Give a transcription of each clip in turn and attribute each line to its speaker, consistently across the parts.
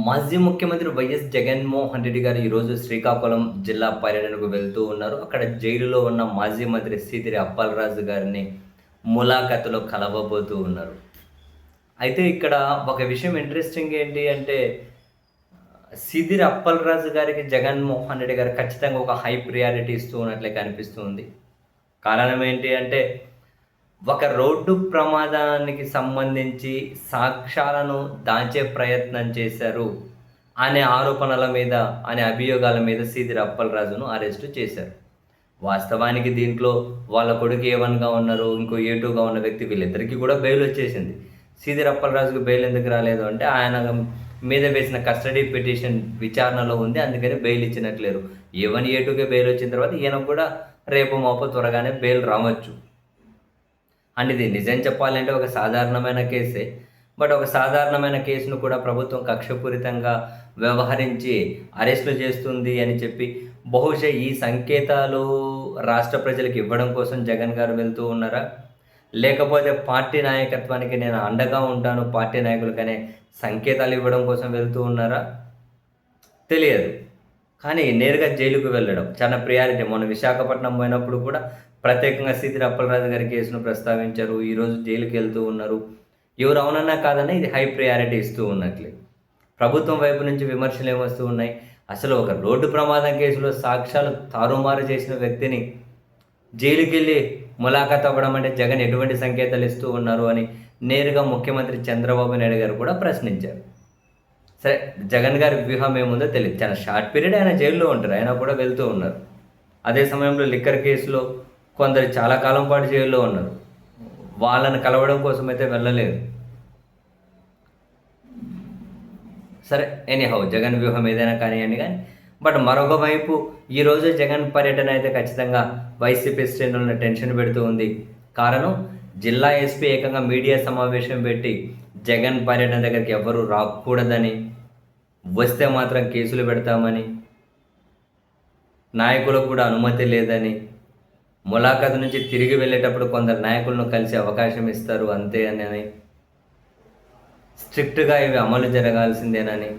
Speaker 1: మాజీ ముఖ్యమంత్రి వైఎస్ జగన్మోహన్ రెడ్డి గారు ఈరోజు శ్రీకాకుళం జిల్లా పర్యటనకు వెళ్తూ ఉన్నారు. అక్కడ జైలులో ఉన్న మాజీ మంత్రి సీదిరి అప్పలరాజు గారిని ములాఖతులో కలవబోతూ ఉన్నారు. అయితే ఇక్కడ ఒక విషయం ఇంట్రెస్టింగ్ ఏంటి అంటే, సీదిరి అప్పలరాజు గారికి జగన్మోహన్ రెడ్డి గారు ఖచ్చితంగా ఒక హై ప్రియారిటీ ఇస్తూ ఉన్నట్లే కనిపిస్తూ ఉంది. కారణం ఏంటి అంటే, ఒక రోడ్డు ప్రమాదానికి సంబంధించి సాక్ష్యాలను దాచే ప్రయత్నం చేశారు అనే ఆరోపణల మీద, అనే అభియోగాల మీద సీదిరి అప్పలరాజును అరెస్టు చేశారు. వాస్తవానికి దీంట్లో వాళ్ళ కొడుకు A1గా ఉన్నారు, ఇంకో A2గా ఉన్న వ్యక్తి, వీళ్ళిద్దరికీ కూడా బెయిల్ వచ్చేసింది. సీదిరి అప్పలరాజుకు బెయిల్ ఎందుకు రాలేదు అంటే, ఆయన మీద వేసిన కస్టడీ పిటిషన్ విచారణలో ఉంది, అందుకని బెయిల్ ఇచ్చినట్లేరు. A1 A2కే బెయిల్ వచ్చిన తర్వాత ఈయనకు కూడా రేపు మాపో త్వరగానే బెయిల్ రావచ్చు. అండ్ ఇది నిజం చెప్పాలంటే ఒక సాధారణమైన కేసే. బట్ ఒక సాధారణమైన కేసును కూడా ప్రభుత్వం కక్షపూరితంగా వ్యవహరించి అరెస్టులు చేస్తుంది అని చెప్పి, బహుశా ఈ సంకేతాలు రాష్ట్ర ప్రజలకు ఇవ్వడం కోసం జగన్ గారు వెళ్తూ ఉన్నారా? లేకపోతే పార్టీ నాయకత్వానికి నేను అండగా ఉంటాను, పార్టీ నాయకులకనే సంకేతాలు ఇవ్వడం కోసం వెళ్తూ ఉన్నారా? తెలియదు. కానీ నేరుగా జైలుకు వెళ్ళడం చాలా ప్రియారిటీ. మొన్న విశాఖపట్నం పోయినప్పుడు కూడా ప్రత్యేకంగా సీదిరి అప్పలరాజు గారి కేసును ప్రస్తావించారు. ఈరోజు జైలుకి వెళ్తూ ఉన్నారు. ఎవరు అవునన్నా కాదన్నా ఇది హై ప్రియారిటీ ఇస్తూ ఉన్నట్లే. ప్రభుత్వం వైపు నుంచి విమర్శలు ఏమొస్తూ ఉన్నాయి? అసలు ఒక రోడ్డు ప్రమాదం కేసులో సాక్ష్యాలు తారుమారు చేసిన వ్యక్తిని జైలుకి వెళ్ళి ములాఖాత్ అవ్వడం అంటే జగన్ ఎటువంటి సంకేతాలు ఇస్తూ ఉన్నారు అని నేరుగా ముఖ్యమంత్రి చంద్రబాబు నాయుడు గారు కూడా ప్రశ్నించారు. సరే, జగన్ గారి వ్యూహం ఏముందో తెలియదు. చాలా షార్ట్ పీరియడ్ ఆయన జైల్లో ఉంటారు, ఆయన కూడా వెళ్తూ ఉన్నారు. అదే సమయంలో లిక్కర్ కేసులో కొందరు చాలా కాలం పాటు జైల్లో ఉన్నారు, వాళ్ళని కలవడం కోసం అయితే వెళ్ళలేదు. సరే, ఎనీహౌ జగన్ వ్యూహం ఏదైనా కానివ్వండి. బట్ మరొక వైపు ఈరోజు జగన్ పర్యటన అయితే ఖచ్చితంగా వైసీపీ శ్రేణులను టెన్షన్ పెడుతూ ఉంది. కారణం, జిల్లా ఎస్పీ ఏకంగా మీడియా సమావేశం పెట్టి జగన్ పర్యటన దగ్గరికి ఎవరూ రాకూడదని, వస్తే మాత్రం కేసులు పెడతామని, నాయకులకు కూడా అనుమతి లేదని, ములాఖాత్ నుంచి తిరిగి వెళ్ళేటప్పుడు కొందరు నాయకులను కలిసే అవకాశం ఇస్తారు అంతే అని, స్ట్రిక్ట్గా ఇవి అమలు జరగాల్సిందేనని,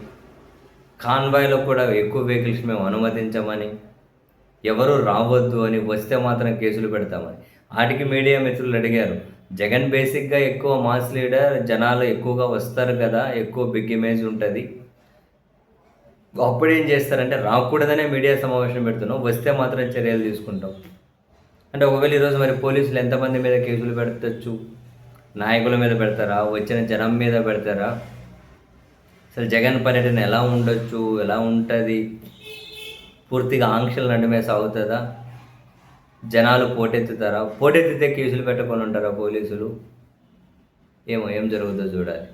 Speaker 1: కాన్వాయ్లో కూడా ఎక్కువ వెహికల్స్ మేము అనుమతించమని, ఎవరు రావద్దు అని, వస్తే మాత్రం కేసులు పెడతామని. వాటికి మీడియా మిత్రులు అడిగారు, జగన్ బేసిక్గా ఎక్కువ మాస్ లీడర్, జనాలు ఎక్కువగా వస్తారు కదా, ఎక్కువ బిగ్ ఇమేజ్ ఉంటుంది, అప్పుడు ఏం చేస్తారంటే రాకూడదనే మీడియా సమావేశం పెడుతున్నాం, వస్తే మాత్రం చర్యలు తీసుకుంటాం అంటే, ఒకవేళ ఈరోజు మరి పోలీసులు ఎంతమంది మీద కేసులు పెడతచ్చు? నాయకుల మీద పెడతారా? వచ్చిన జనం మీద పెడతారా? అసలు జగన్ పర్యటన ఎలా ఉండొచ్చు, ఎలా ఉంటుంది? పూర్తిగా ఆంక్షల నడుమే సాగుతుందా? జనాలు పోటెత్తుతారా? పోటెత్తితే కేసులు పెట్టకుండా ఉంటారా పోలీసులు? ఏమో, ఏం జరుగుతుందో చూడాలి.